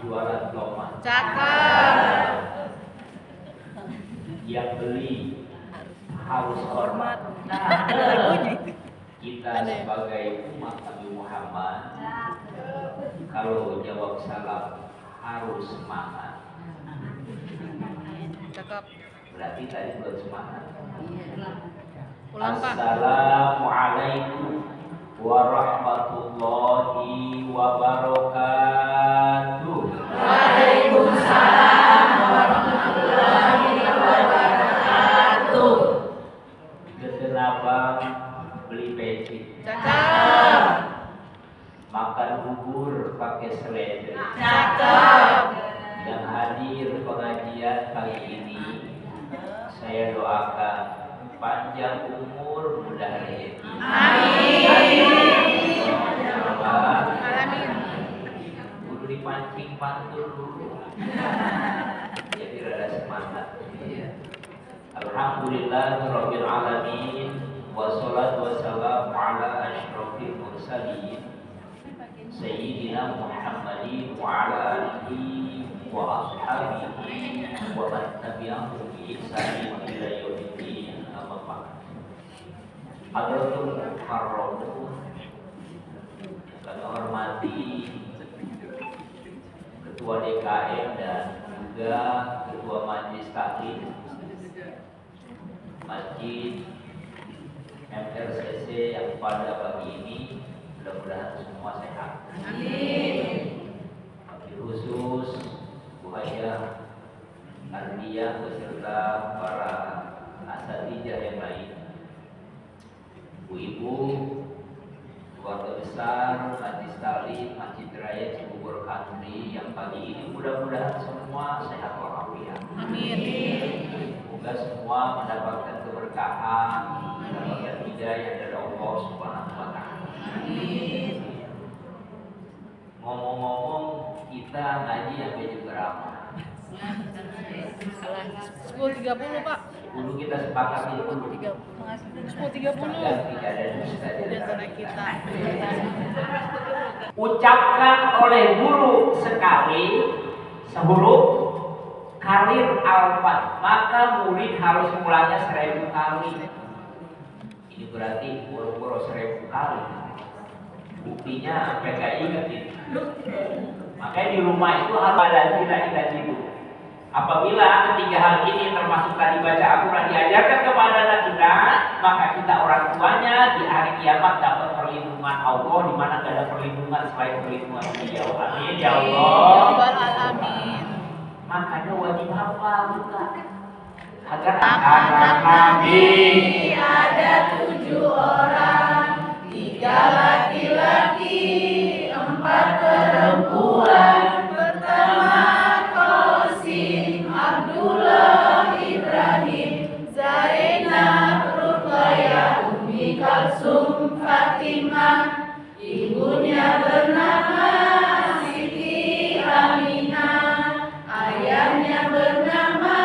jualan tomat. Cakep. Yang beli harus hormat. Kita sebagai umat Nabi Muhammad, kalau jawab salam harus semangat. Cakep. Berarti tadi belum semangat. Ulang, Pak. Assalamualaikum warahmatullahi wabarakatuh. Waalaikumsalam warahmatullahi wabarakatuh. Kenapa beli peci? Cakep. Makan bubur pakai seledri. Cakep. Yang hadir pengajian kali ini, saya doakan panjang umur, mudah rezeki. Amin. Amin. Kudu dipancing pantul dulu. Jadi rada semangat. Alhamdulillahirabbil alamin wassalatu wassalamu ala asyrofil mursalin sayyidina Muhammadin wa ala alihi wa ashabihi wa man tabi'ahum bi ihsanin ila yaumiddin. Amma ba'd. Hadratul mukarramun, kami hormati Ketua DKM dan juga Ketua Majelis Taklim Masjid MRCC yang pada pagi ini mudah-mudahan semua sehat. Amin. Wabil khusus Bu Hajah Ardiah beserta para asatidjah yang lain, ibu-ibu, keluarga besar Majelis Taklim Masjid Raya Cibubur Country yang pagi ini mudah-mudahan semua sehat walafiat. Amin. Semoga semua mendapatkan keberkahan, mendapatkan hidayah dari Allah Subhanahu wa Ta'ala. Amin. Ngomong-ngomong, kita ngaji sampai jam berapa? 10.30, Pak. Dulu kita sepakat itu 10.30. tidak ada dusta di Udah antara tanah kita. kita. Ucapkan oleh guru sekali sehuruf karir alfat, maka murid harus mulanya 1000 kali. Ini berarti boro-boro 1000 kali. Buktinya sampai gak inget ini. Makanya di rumah itu harus ada tidak itu. Apabila ketiga hal ini termasuk tadi baca Al-Quran diajarkan kepada anak kita, maka kita orang tuanya di hari kiamat dapat perlindungan Allah, di mana tidak ada perlindungan selain perlindungan Beliau. Amin ya Allah. Amin. Makanya wajib hafal juga agar Anak Nabi ada 7 orang, 3 laki-laki, 4 perempuan. Pertama Qasim, Abdullah, Ibrahim, Zainab, Ruqayyah, Ummi Kalsum, Fatimah. Ibunya bernama Siti Aminah, ayahnya bernama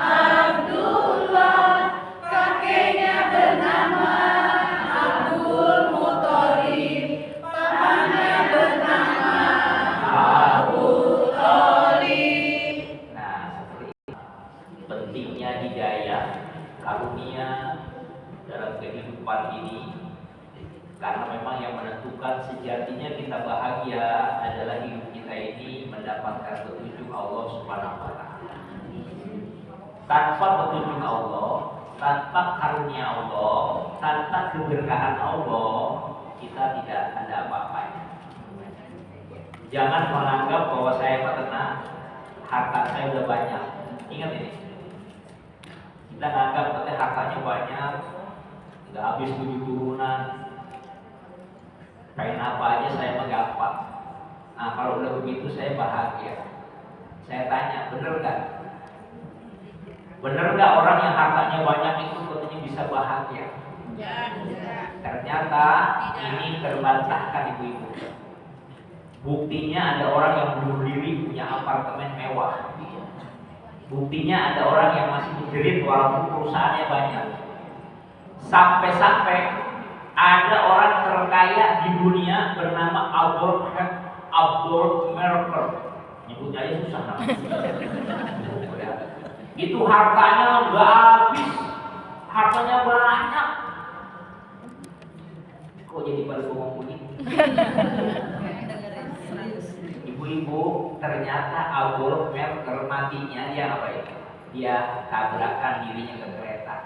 Abdullah, kakeknya bernama Abdul Muthalib, pamannya bernama Abu Thalib. Nah, seperti itu. Pentingnya hidayah, karunia dalam kehidupan ini, karena memang yang menentukan sejatinya kita bahagia adalah hidup kita ini mendapatkan petunjuk Allah Subhanahu wa Ta'ala. Tanpa petunjuk Allah, tanpa karunia Allah, tanpa keberkahan Allah, kita tidak ada apa-apanya. Jangan menganggap bahwa saya tenang, harta saya udah banyak. Ingat ini. Kita menganggap katanya hartanya banyak, nggak habis 7 turunan. Pengen apa aja saya menggampang. Nah, kalau udah begitu saya bahagia. Saya tanya, bener nggak? Bener nggak orang yang hartanya banyak itu katanya bisa bahagia? Ternyata ini terbantahkan ibu-ibu. Buktinya ada orang yang bunuh diri punya apartemen mewah. Buktinya ada orang yang masih menjerit walaupun perusahaannya banyak. Sampai-sampai ada orang terkaya di dunia bernama Adolf Merkel. nyebutnya aja susah namanya. Itu hartanya nggak habis, hartanya banyak. Kok jadi pada ngomong begini? Ibu-ibu, ternyata Adolf Hitler matinya dia apa ya? Dia tabrakan dirinya ke kereta.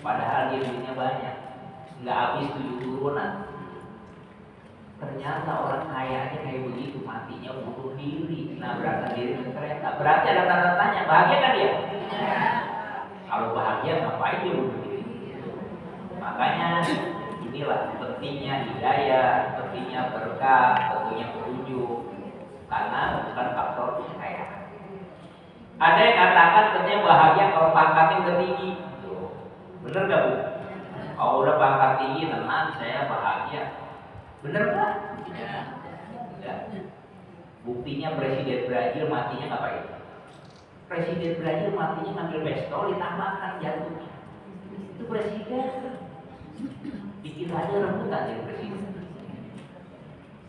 Padahal dia duitnya banyak, nggak habis 7 turunan. Ternyata orang kayanya kayak begitu, matinya bunuh diri, nabrakan diri ke kereta. Berarti ada tanda-tanya, bahagia kan dia? Kalau bahagia ngapain dia bunuh diri? Makanya inilah pentingnya hidayah, pentingnya berkah, pentingnya petunjuk. Karena bukan faktor kekayaan. Ada yang katakan katanya bahagia kalau pangkatnya udah tinggi. Bener gak Bu? Kalau udah pangkat tinggi, tenang, saya bahagia. Bener gak? Ya. Buktinya Presiden Brazil matinya ngapain? Presiden Brazil matinya ngambil pistol ditambahkan jantungnya. Itu presiden. Bikin aja rebutan jadi presiden.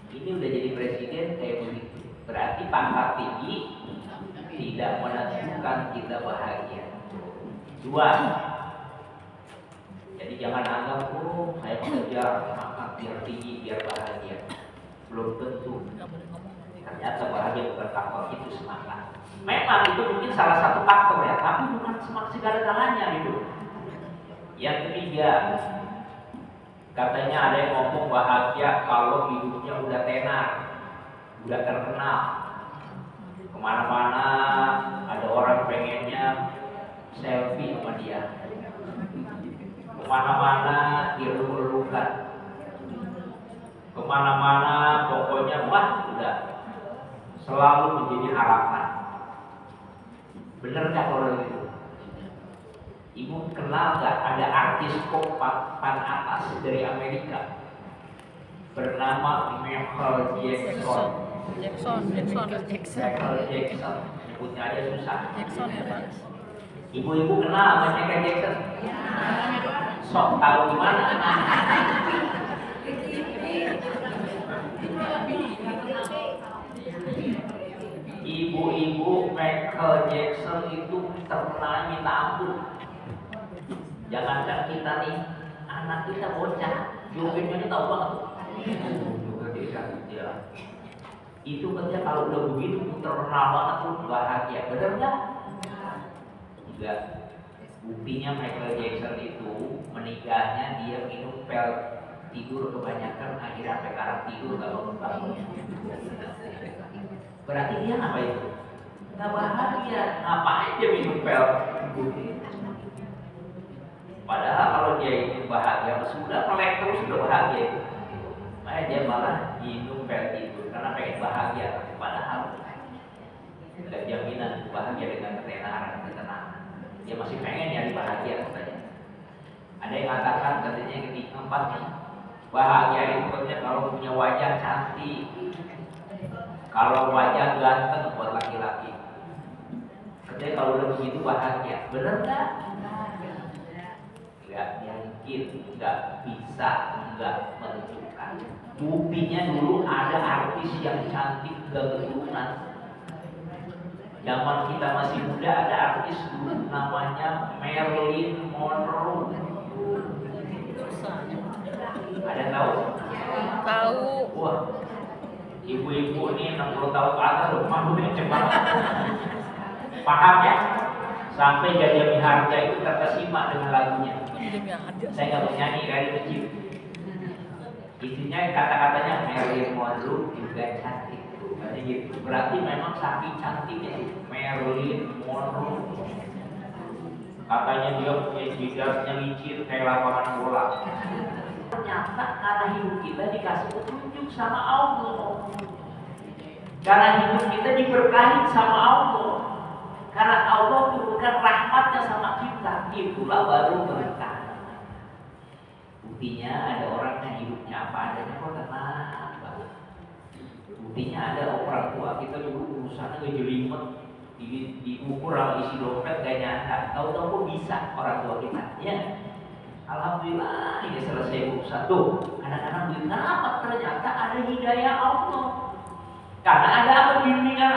Ini udah jadi presiden kayak begitu. Berarti pangkat tinggi tidak menentukan kita bahagia. 2. Jadi jangan anggap, oh saya mengejar pangkat biar tinggi, biar bahagia. Belum tentu. Ternyata bahagia bukan faktor itu semata. Memang itu mungkin salah satu faktor ya, tapi bukan segala-galanya gitu. Yang ketiga, katanya ada yang ngomong bahagia kalau hidupnya udah tenar, udah terkenal. Kemana-mana ada orang pengennya selfie sama dia. Kemana-mana dieluk-elukan. Kemana-mana pokoknya wah udah selalu menjadi harapan. Bener gak kalau itu? Ibu kenal gak ada artis pop papan atas dari Amerika bernama Michael Jackson? Michael Jackson, nyebutnya aja susah. Jackson ya Pak. Ibu-ibu kenal sama Michael Jackson? Sok tahu gimana? Ibu-ibu, Michael Jackson itu terkenal minta ampun. Jangankan kita nih, anak kita bocah, jogetnya tahu banget. Itu kerja kalau udah begitu terkenal banget tuh bahagia, bener nggak? Enggak. Buktinya Michael Jackson itu menikahnya dia minum pil tidur kebanyakan, akhirnya sampai sekarang tidur nggak bangun-bangun. Berarti dia apa itu? Nggak bahagia. Ngapain dia minum pil? Padahal kalau dia itu bahagia, sudah melek terus sudah bahagia. Makanya dia malah minum pil tidur karena pengen bahagia. Padahal tidak jaminan bahagia dengan ketenaran, ketenangan. Dia masih pengen nyari bahagia katanya. Ada yang mengatakan katanya yang keempat nih, bahagia itu katanya kalau punya wajah cantik, kalau wajah ganteng buat laki-laki. Katanya kalau udah begitu bahagia, bener nggak? Nggak yakin, nggak bisa, nggak menentukan. Buktinya dulu ada artis yang cantik keturunan. Zaman kita masih muda ada artis dulu namanya Marilyn Monroe. Ada tahu? Tahu. Wah, ibu-ibu ini 60 tahun ke atas loh, malunya cepat. Paham ya? Sampai Jaja Miharja itu terkesima dengan lagunya. Saya nggak mau nyanyi dari kecil. Isinya kata-katanya Marilyn Monroe juga cantik. Gitu. Berarti memang saking cantiknya Marilyn Monroe. Katanya dia punya jidatnya licin kayak lapangan bola. Ternyata karena hidup kita dikasih petunjuk sama Allah. Karena hidup kita diberkahi sama Allah. Karena Allah turunkan rahmatnya sama kita, itulah baru berkah. Buktinya ada orang yang hidupnya apa adanya kok tenang banget. Buktinya ada orang tua kita dulu urusannya ngejelimet, diukur sama isi dompet gak nyangka. Tahu-tahu kok bisa orang tua kita. Ya, alhamdulillah ini selesai urusan. Tuh, kadang-kadang duit kenapa? Ternyata ada hidayah Allah. Karena ada bimbingan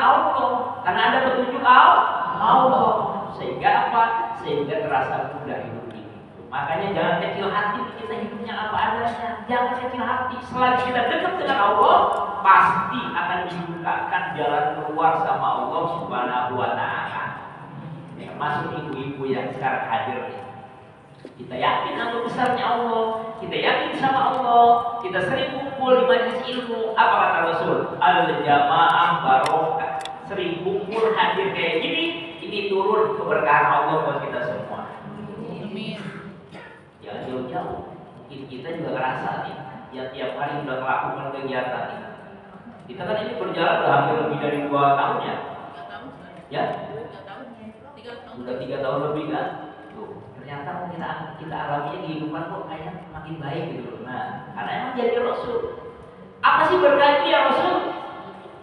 Karena ada petunjuk Allah. Sehingga apa? Sehingga terasa mudah hidup ini. Makanya jangan kecil hati, kita hidupnya apa adanya. Jangan kecil hati. Selagi kita dekat dengan Allah, pasti akan dibukakan jalan keluar sama Allah Subhanahu wa Ta'ala. Termasuk ibu-ibu yang sekarang hadir nih. Kita yakin nama besarnya Allah, kita yakin sama Allah, kita sering kumpul di majelis ilmu. Apa kata Rasul? Al-jamaah barokah. Sering kumpul hadir kayak gini, ini turun keberkahan Allah buat kita semua. Amin. Jangan jauh-jauh. Mungkin kita juga ngerasa nih, yang tiap hari udah melakukan kegiatan nih. Kita kan ini berjalan udah hampir lebih dari 2 tahun ya. 3 tahun. Ya? 3 tahun. 3 tahun. Udah 3 tahun lebih kan? Tuh, ternyata kita alami kehidupan kok kayak makin baik gitu loh. Nah, karena emang jadi Rasul. Apa sih berkah itu ya Rasul?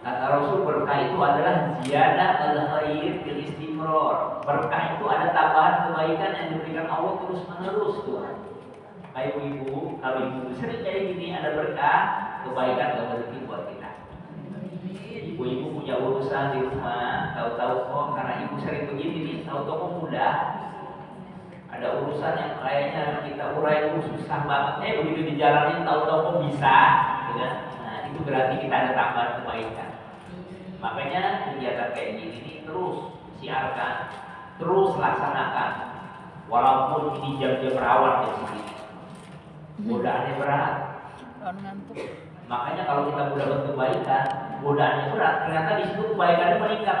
Kata Rasul, berkah itu adalah ziyadah al-khair bil istimrar. Berkah itu ada tambahan kebaikan yang diberikan Allah terus menerus tuh. Kayak ibu, kalau ibu sering kayak gini ada berkah, kebaikan gak berhenti buat kita. Ibu-ibu punya urusan di rumah, tahu-tahu kok karena ibu sering begini nih, tahu-tahu kok mudah. Ada urusan yang kayaknya kita urai susah banget, begitu dijalanin tahu-tahu kok bisa, gitu kan? Nah itu berarti kita ada tambahan kebaikan. Makanya kegiatan kayak gini nih terus siarkan, terus laksanakan, walaupun ini jam-jam rawan di sini. Godaannya berat. Ngantuk. Makanya kalau kita mendapat kebaikan, godaannya berat, ternyata di situ kebaikannya meningkat.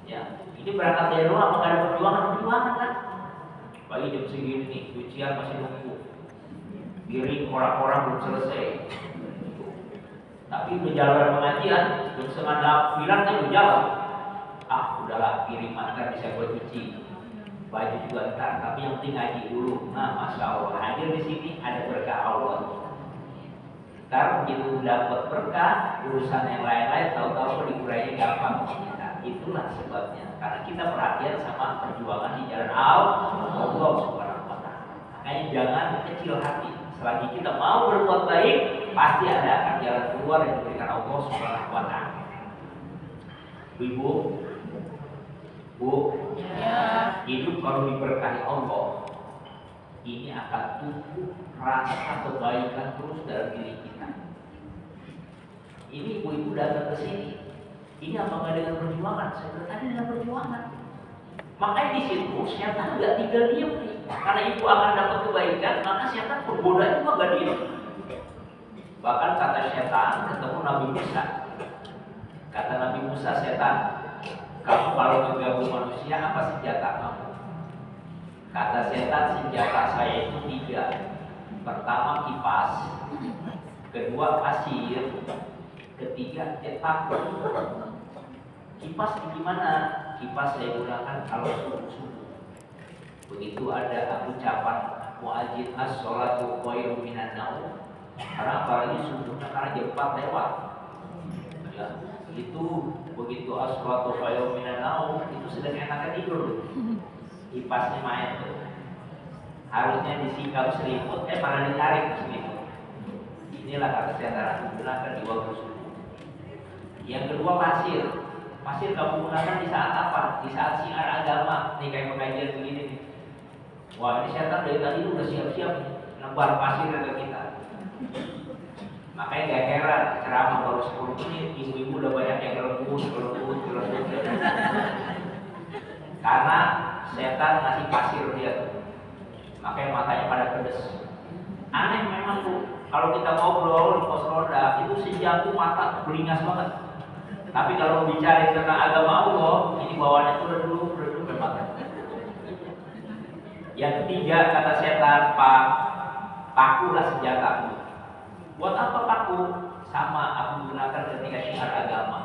Ya, ini berangkat dari rumah, apa nggak ada perjuangan kan? Pagi jam segini nih, cucian masih nunggu, giring orang-orang belum selesai. Tapi berjalan pengajian, jam 8:30 kan udah jalan. Ah, udahlah kiriman kan bisa gue cuci. Baju juga ntar, tapi yang penting ngaji dulu. Nah, masya Allah, hadir di sini ada berkah Allah. Ntar begitu dapat berkah, urusan yang lain-lain tahu-tahu dikurainya gampang. Nah, itulah sebabnya. Karena kita perhatian sama perjuangan di jalan Allah Subhanahu wa Ta'ala. Makanya jangan kecil hati. Selagi kita mau berbuat baik, pasti ada akan jalan keluar yang diberikan Allah Subhanahu wa Ta'ala. Ibu, Bu, Ya. hidup kalau diberkahi Allah, ini akan tumbuh rasa kebaikan terus dalam diri kita. Ini ibu-ibu datang ke sini, ini apa nggak dengan perjuangan? Saya bilang ada dengan perjuangan. Makanya di situ setan nggak tinggal diam nih, karena ibu akan dapat kebaikan, maka setan penggoda juga nggak diam. Bahkan kata setan ketemu Nabi Musa, kata Nabi Musa, setan, kamu kalau mengganggu manusia apa senjata kamu? Kata setan, senjata saya itu 3. Pertama kipas, kedua pasir, ketiga cetak. Kipas gimana? Kipas saya gunakan kalau subuh-subuh. Begitu ada ucapan muadzin as-sholatu khairun minan naum. Karena apalagi subuhnya karena jam 4 lewat. Ya, itu begitu as-sholatu khairun minan naum itu sedang enakan tidur. Kipasnya main tuh. Harusnya disikap selimut, malah ditarik ke selimut. Inilah kata setan, gunakan di waktu subuh. Yang kedua pasir. Pasir kamu gunakan di saat apa? Di saat siar agama. Nih kayak pengajian begini nih. Wah ini setan dari tadi udah siap-siap nebar pasir ke kita. Makanya gak heran ceramah baru 10 menit, ibu-ibu udah banyak yang gelembus. Karena setan ngasih pasir dia tuh. Makanya matanya pada pedes. Aneh memang tuh, kalau kita ngobrol di pos roda itu sejam tuh mata beringas banget. Tapi kalau bicara tentang agama Allah, ini bawaannya tuh redup ke mata. Yang ketiga kata setan, pakulah senjataku. Buat apa paku? Sama aku gunakan ketika syiar agama.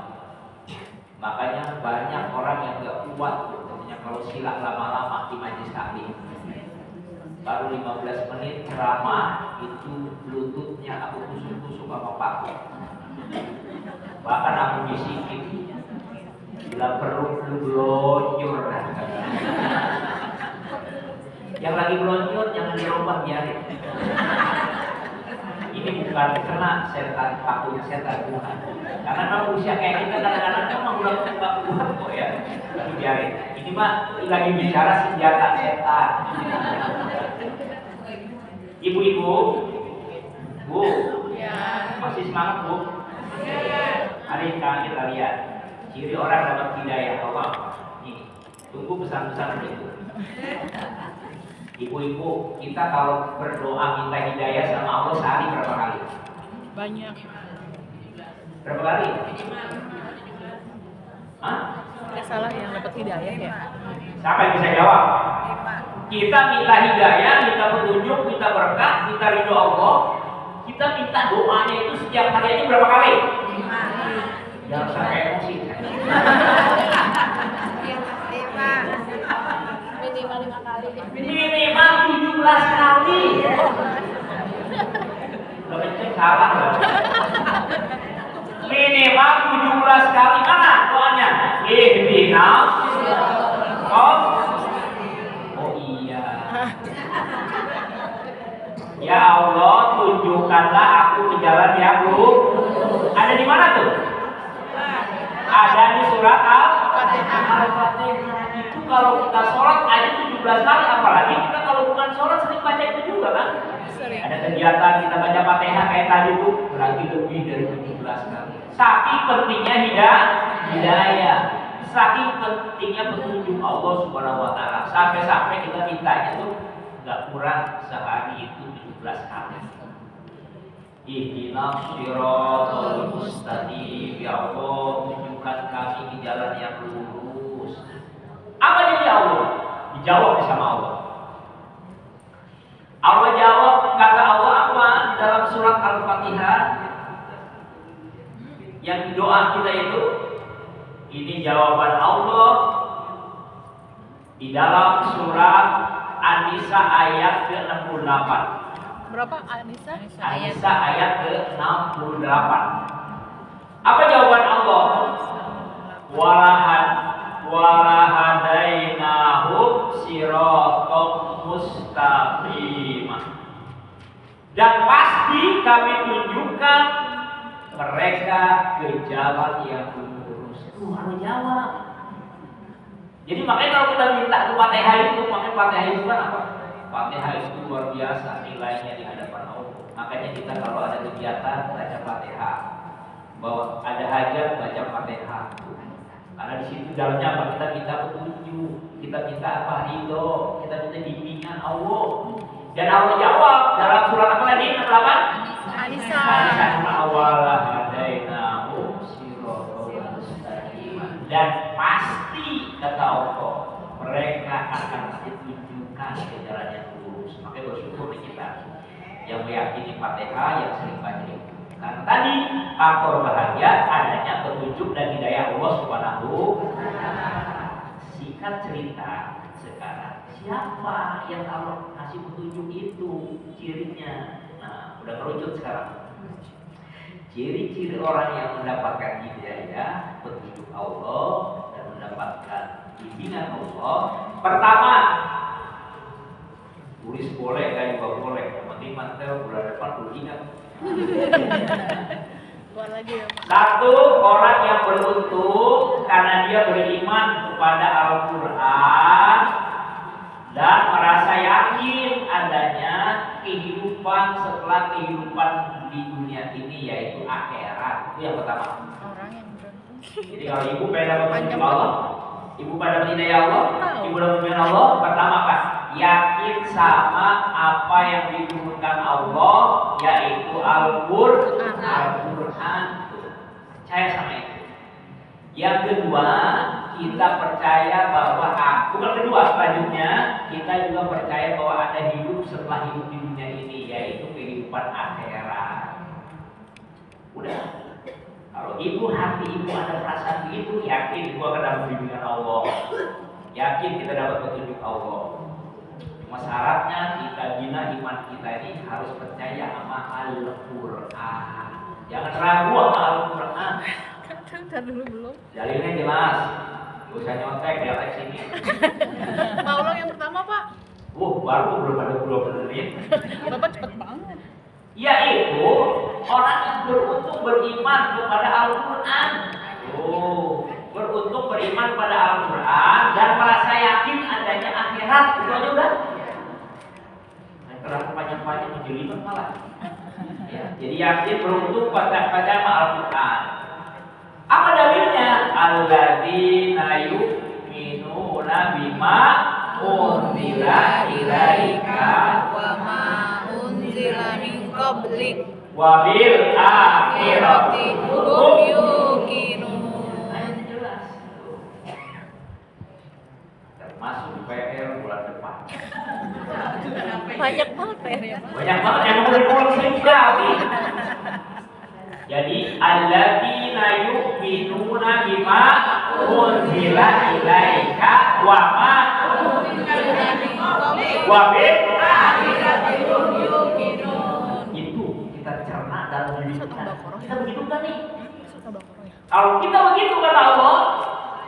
Makanya banyak orang yang gak kuat katanya kalau silat lama-lama di majelis taklim. Baru 15 menit ceramah itu lututnya aku tusuk-tusuk sama paku. Bahkan aku bisikin, bila perlu lu blonjor. Yang lagi blonjor jangan dirubah biarin. Ini bukan kena setan, takutnya setan bukan. Karena kalau usia kayak kita kadang-kadang memang udah kuat kok ya. Tapi biarin. Ini mah lagi bicara senjata setan. Ibu-ibu, Bu, Ya. masih semangat Bu? Mari kita lihat ciri orang dapat hidayah Allah. Ini, tunggu pesan-pesan itu. Ibu-ibu, kita kalau berdoa minta hidayah sama Allah sehari berapa kali? Banyak. Berapa kali? Hah? Ya salah yang dapat hidayah ya. Siapa yang bisa jawab? Kita minta hidayah, minta petunjuk, minta berkah, minta ridho Allah. Kita minta doanya itu setiap hari aja berapa kali? 5. Jangan sampai emosi. Minimal 5 kali. Minimal 17 kali. Lo kenceng salah loh. Minimal 17 kali. Mana doanya? Ihdinas. Oh iya. Ya Allah, tunjukkanlah aku ke jalan yang lurus. Ada di mana tuh? Ada di surat Al-Fatihah. Itu kalau kita sholat aja 17 kali, apalagi kita kalau bukan sholat sering baca itu juga kan? Sering. Ada kegiatan kita baca Fatihah kayak tadi tuh, berarti lebih dari 17 kali. Saking pentingnya hidayah, saking pentingnya petunjuk Allah Subhanahu wa taala. Sampai-sampai kita mintanya tuh enggak kurang sehari itu 17 kali. Ihdinas shiratal mustaqim, ya Allah, tunjukkan kami di jalan yang lurus. Apa jadi Allah? Dijawab sama Allah. Allah jawab, kata Allah apa di dalam surat Al-Fatihah? Yang doa kita itu, ini jawaban Allah di dalam surat An-Nisa ayat ke-68. Berapa Anissa? An-Nisa ayat ke-68. Apa jawaban Allah? Walahadainahum siratal mustaqim. Dan pasti kami tunjukkan mereka ke jalan yang lurus. Itu harus jawab. Jadi makanya kalau kita minta ke Fatihah itu, makanya Fatihah itu kan apa? Fatihah itu luar biasa nilainya di hadapan Allah. Makanya kita kalau ada kegiatan baca Fatihah, bahwa ada hajat baca Fatihah. Karena di situ dalamnya apa? Kita minta petunjuk, kita minta apa? Ridho, kita minta bimbingan Allah. Dan Allah jawab dalam surat apa tadi? 68? Anissa. Dan pasti kata Allah mereka akan ditunjukkan ke jalan yang lurus. Makanya bersyukur kita yang meyakini Fatihah, yang sering baca itu. Karena tadi faktor bahagia adanya petunjuk dan hidayah Allah Subhanahu wa taala. Singkat cerita sekarang, siapa yang Allah kasih petunjuk itu? Cirinya. Nah, udah kerucut sekarang. Ciri-ciri orang yang mendapatkan hidayah, petunjuk Allah dan mendapatkan bimbingan Allah. Pertama, tulis boleh, kayu boleh. Yang penting mantel bulan depan perlu ingat. Keluar lagi ya. Satu, orang yang beruntung karena dia beriman kepada Al-Quran dan merasa yakin adanya kehidupan setelah kehidupan di dunia ini, yaitu akhirat. Itu yang pertama. Orang yang beruntung. Jadi kalau ibu pada petunjuk Allah, ibu pada hidayah Allah, ibu dapat bimbingan Allah, pertama apa? Yakin sama apa yang diturunkan Allah, yaitu Al-Quran. Percaya sama itu. Yang kedua, kita percaya bahwa bukan kedua, selanjutnya kita juga percaya bahwa ada hidup setelah hidup di dunia ini, yaitu kehidupan akhirat. Udah. Kalau hati ibu ada perasaan begitu, yakin ibu akan dapat bimbingan Allah, yakin kita dapat petunjuk Allah. Cuma syaratnya kita bina iman kita ini harus percaya sama Al-Quran. Jangan ragu sama Al-Quran. Kan dulu belum. Dalilnya jelas. Gak usah nyontek di atas sini. Mau ulang yang pertama, Pak? Baru belum ada 20 menit. Bapak cepet banget. Yaitu orang yang beruntung beriman kepada Al-Quran. Oh, beruntung beriman pada Al-Quran dan merasa yakin adanya akhirat. Itu aja udah. Terlalu panjang-panjang menjelimet malah. Ya, jadi yakin beruntung pada Al-Quran. Apa dalilnya? Alladzina yu'minuna bima unzila ilaika Wa ma unzila min qablik wa bil akhirati hum yuqinun. Nah, ini jelas. Termasuk PR bulan depan. Banyak banget PR-nya. Banyak banget yang ngumpul sekali. Jadi alladzina yu'minuna bima unzila ilaika wa ma Unzila min qablik wa bil akhirati hum yuqinun. itu kita cerna dalam diri kita. Kita begitu kan nih? Suka Baqarah ya. Kalau kita begitu kata Allah,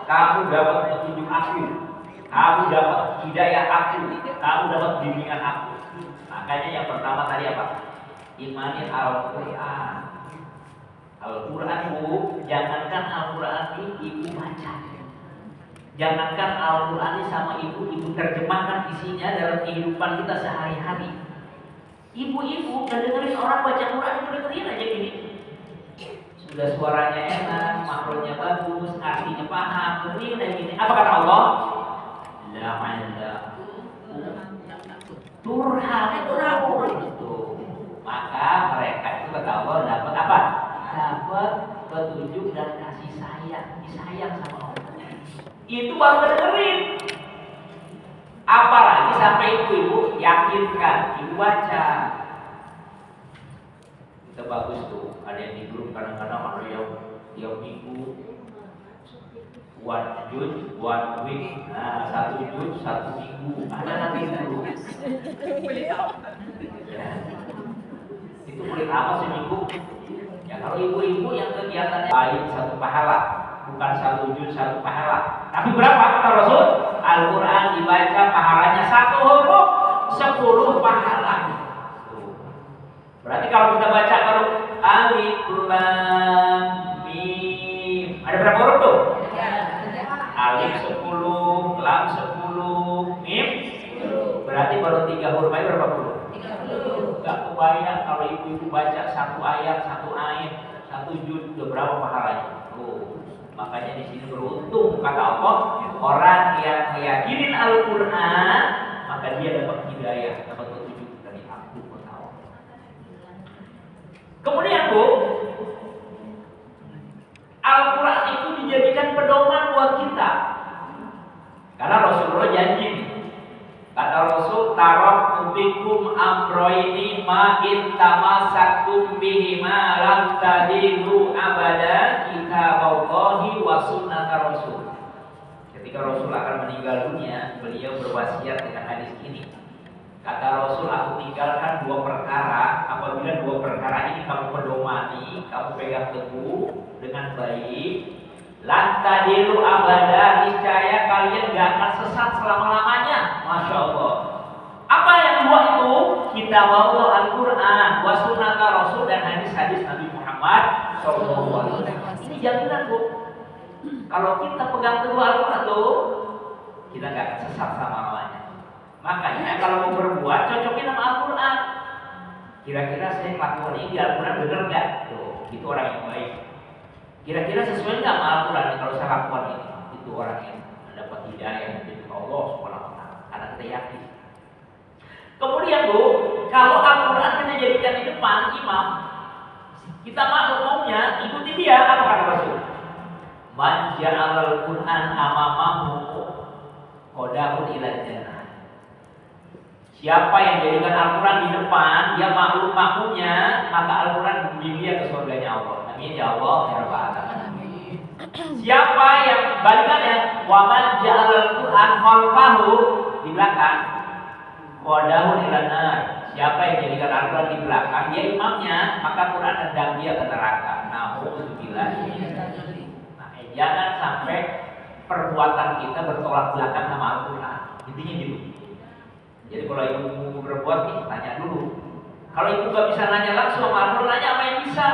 kamu dapat petunjuk aku, kamu dapat hidayah aku, kamu dapat bimbingan aku. Makanya yang pertama tadi apa? Imani Al-Quran. Al-Quran bu, jangankan Al-Quran ini ibu baca, jangankan Al-Quran ini sama ibu terjemahkan isinya dalam kehidupan kita sehari-hari. Ibu-ibu gak dengerin orang baca Quran, itu dengerin aja gini. Sudah suaranya enak, makronya bagus, artinya paham, dengerin aja gini. Apa kata Allah? La ma'ala turhamu itu. Maka mereka itu kata Allah dapat apa? Dapat petunjuk dan kasih sayang, disayang sama Allah. Itu baru dengerin. Apalagi sampai ibu-ibu yakinkan, ibu baca. Kita bagus tuh, ada yang di grup kadang-kadang ada yang minggu one juz, one week, nah, 1 juz, 1 minggu, ada nanti dulu. Ya. Itu kulit apa seminggu? Ya kalau ibu-ibu yang kegiatannya baik 1 pahala, bukan 1 juz 1 pahala. Tapi berapa kata Rasul? Al-Quran dibaca pahalanya 1 huruf 10 pahala. Berarti kalau kita baca baru alif lam mim, ada berapa huruf tuh? Alif 10, lam 10, mim 10. Berarti baru 3 huruf aja berapa huruf? 30. Gak kebayang kalau ibu-ibu baca 1 ayat, 1 juz, udah berapa pahalanya? Makanya di sini beruntung kata Allah, orang yang meyakinin Al-Quran maka dia dapat hidayah, dapat petunjuk dari aku Allah. Kemudian bu, Al-Quran itu dijadikan pedoman buat kita. Karena Rasulullah janji, kata Rasul, taraktu bikum amroini ma in tamassaktum bihima lam tadillu abada kitaballahi wa sunnata Rasul. Ketika Rasul akan meninggal dunia, beliau berwasiat dengan hadis ini. Kata Rasul, aku tinggalkan 2 perkara. Apabila 2 perkara ini kamu pedomani, kamu pegang teguh dengan baik, lan tadilu abada, niscaya kalian gak akan sesat selama-lamanya. Masya Allah. Apa yang 2 itu? Kitab Allah Al-Quran, wa sunnata Rasul, dan hadis-hadis Nabi Muhammad SAW. Ini jaminan bu. Kalau kita pegang teguh Al-Quran tuh, kita gak akan sesat selama-lamanya. Makanya kalau mau berbuat, cocokin sama Al-Quran. Kira-kira saya melakukan ini di Al-Quran bener gak? Tuh, itu orang yang baik. Kira-kira sesuai nggak sama Al-Quran kalau saya lakukan ini? Itu orang yang mendapat hidayah dari Allah Subhanahu wa Ta'ala, karena kita yakin. Kemudian bu, kalau Al-Quran kita jadikan di depan imam, kita makmumnya ikuti dia. Apa kata Rasul? Man ja'alal Quran amamahu qadahu ila jannah. Siapa yang jadikan Al-Quran di depan, dia makmumnya, maka Al-Quran membimbing dia ke surganya Allah. Amin ya Allah ya Rabbal Alamin. Siapa yang balikannya, wa man ja'alal Quran khalfahu, di belakang, qadahu ila nar. Siapa yang jadikan Al-Quran di belakang, dia imamnya, maka Quran tendang dia ke neraka. Na'udzubillah. Nah, jangan sampai perbuatan kita bertolak belakang sama Al-Quran. Intinya gitu. Jadi kalau ibu berbuat nih, tanya dulu. Kalau ibu nggak bisa nanya langsung sama Al-Quran, nanya sama yang bisa.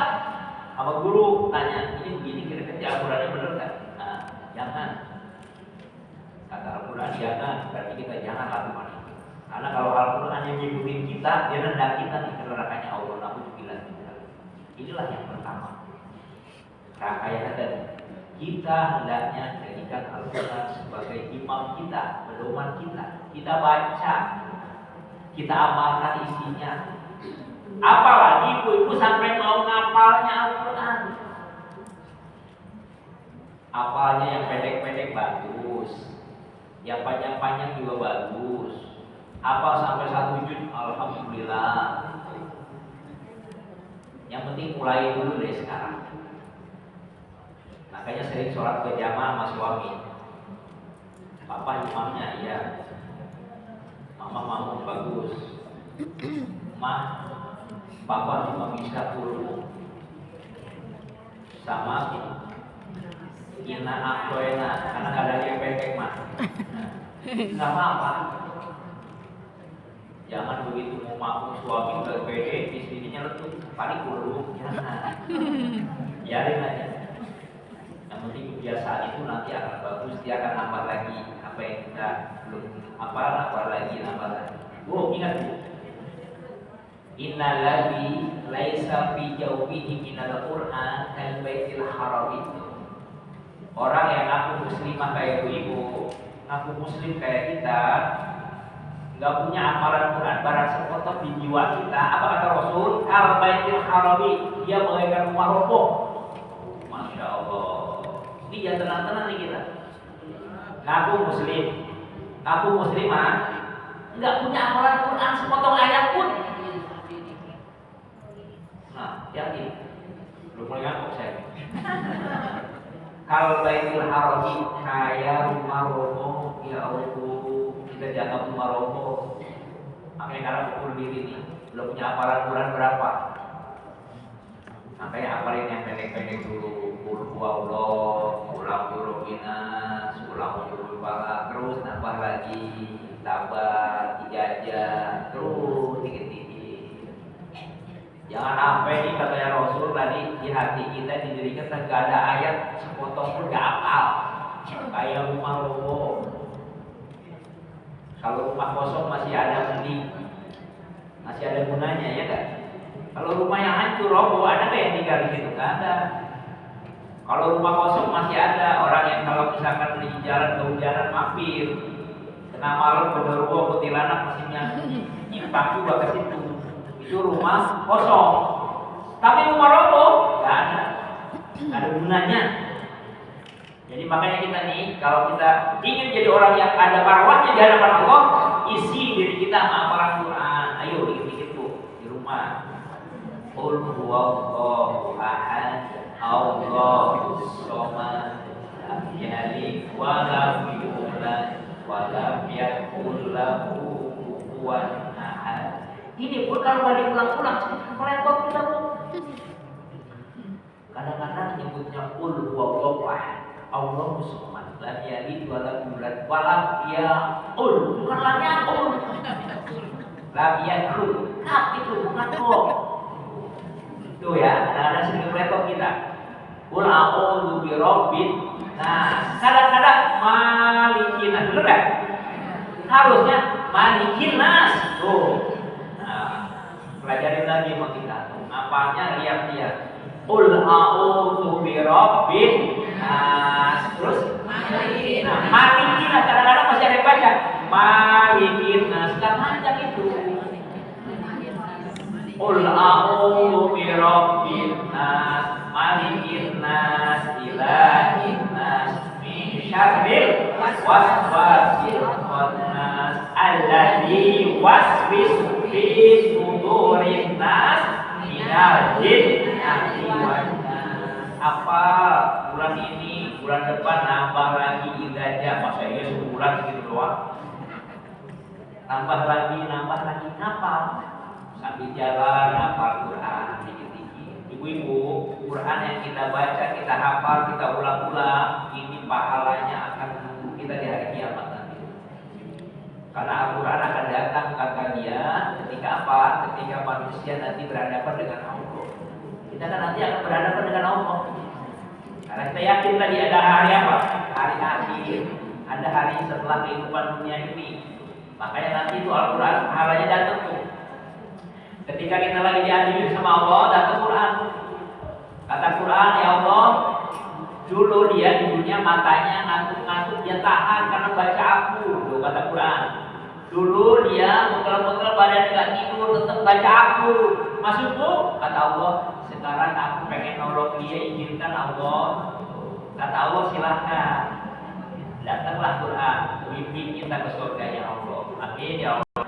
Sama guru, tanya, ini begini kira-kira Al-Qurannya bener kan? Nah, jangan. Kata Al-Quran jangan, berarti kita jangan lakukan itu. Karena kalau Al-Quran yang ngikutin kita, dia rendah kita nih ke nerakanya Allah. Na'udzubillah. Inilah yang pertama. Rangkaian tadi. Kita hendaknya jadikan Al-Quran sebagai imam kita, pedoman kita. Kita baca, kita amalkan isinya. Apalagi ibu-ibu sampai mau ngapalnya Al-Quran. Apalnya yang pendek-pendek bagus, yang panjang-panjang juga bagus. Apal sampai 1 juz, alhamdulillah. Yang penting mulai dulu dari sekarang. Makanya sering sholat berjamaah sama suami. Papa imamnya, iya. Mama mau bagus. Papa cuma bisa dulu. Sama Ina Aktoena, karena gak ada yang pendek mah. Gak apa-apa. Jangan begitu mau makmum suami udah pede, istrinya letut, paling dulu. Jangan. Biarin aja. Yang penting kebiasaan itu nanti akan bagus, dia akan nambah lagi apa yang kita belum nambah lagi. Bu, ingat bu. Innalladzi laisa fi jawfihi minal Qur'an kal baitil haram itu. Orang yang ngaku muslimah kayak ibu, ngaku muslim kayak kita, nggak punya amalan Quran barang sekotok di jiwa kita. Apa kata Rasul? Kal baitil harami, dia bagaikan rumah roboh. Masya Allah. Ini jangan tenang-tenang nih kita. Ngaku muslim, ngaku muslimah, nggak punya amalan Quran sepotong ayat pun. Nah, yakin? Belum mulai ngantuk saya. Kalau baitul harami kayak rumah roboh, ya Allah, kita jangan rumah roboh. Makanya karena pukul diri nih, belum punya hafalan Quran berapa? Makanya hafalin yang pendek-pendek dulu. Qul huwallahu, ulang huruf inas, ulang huruf falaq, terus nambah lagi, tambah dijajah, terus dikit-dikit. Jangan sampai nih katanya Rasul tadi di hati kita didirikan nggak ada ayat sepotong pun nggak hafal. Kayak rumah roboh. Kalau rumah kosong masih ada mending, masih ada gunanya ya kan? Kalau rumah yang hancur roboh ada nggak yang tinggal di situ? Nggak ada. Kalau rumah kosong masih ada orang yang kalau misalkan di jalan kehujanan mampir, kena malam genderuwo kuntilanak mesinnya nyimpak juga ke situ. Itu rumah kosong. Tapi rumah roboh nggak ada gunanya. Jadi makanya kita nih, kalau kita ingin jadi orang yang ada marwahnya di hadapan Allah, isi diri kita sama amalan Quran. Ayo dikit-dikit tuh di rumah. Qul huwallahu ahad, Allahus samad, lam yalid wa lam yulad wa lam yakul lahu kufuwan ahad. Ini pun kalau nggak diulang-ulang, repot kita bu. Kadang-kadang nyebutnya qul huwallahu ahad, Allahus samad, lam yalid wa lam yulad wa lam yakul, bukan lam yakul. Lam yakul, kap itu bukan kok. Tuh ya, kadang-kadang sedikit repot kita. Qul a'udzu birabbin nas. Kadang-kadang malikin nas, bener kan? Harusnya malikin nas. Tuh. Pelajarin lagi sama kita. Apanya lihat-lihat. Qul a'udzu birabbin nas. Terus malikin. Nah, malikin nas kadang-kadang masih ada yang baca. Malikin nas. Enggak panjang itu. Qul a'udzu birabbin nas, malikin nas, ilahin nas, min syarril waswasil khannas, alladzi waswisu fi sudurin nas, minal jinnati wan nas. Apa bulan ini, bulan depan nambah lagi idajah, masa iya sebulan gitu doang. Nambah lagi, ngapa? Sambil jalan hafal Quran dikit-dikit. Ibu-ibu, Quran yang kita baca, kita hafal, kita ulang-ulang, ini pahalanya akan menunggu kita di hari kiamat nanti. Karena Al-Quran akan datang kata dia ketika apa? ketika manusia nanti berhadapan dengan Allah. Kita kan nanti akan berhadapan dengan Allah. Karena kita yakin tadi ada hari apa? Hari akhir. Ada hari setelah kehidupan dunia ini. Makanya nanti itu Al-Quran pahalanya datang tuh. Ketika kita lagi diadili sama Allah, datang Quran. Kata Quran, ya Allah, dulu dia di dunia matanya ngantuk-ngantuk, dia tahan karena baca aku. Tuh kata Quran. Dulu dia mengkel-mengkel badan nggak tidur, tetap baca aku. Maksudku, kata Allah, sekarang aku pengen nolong dia, izinkan Allah. Kata Allah, silahkan. Datanglah Quran, bimbing kita ke surganya Allah. Amin ya Allah.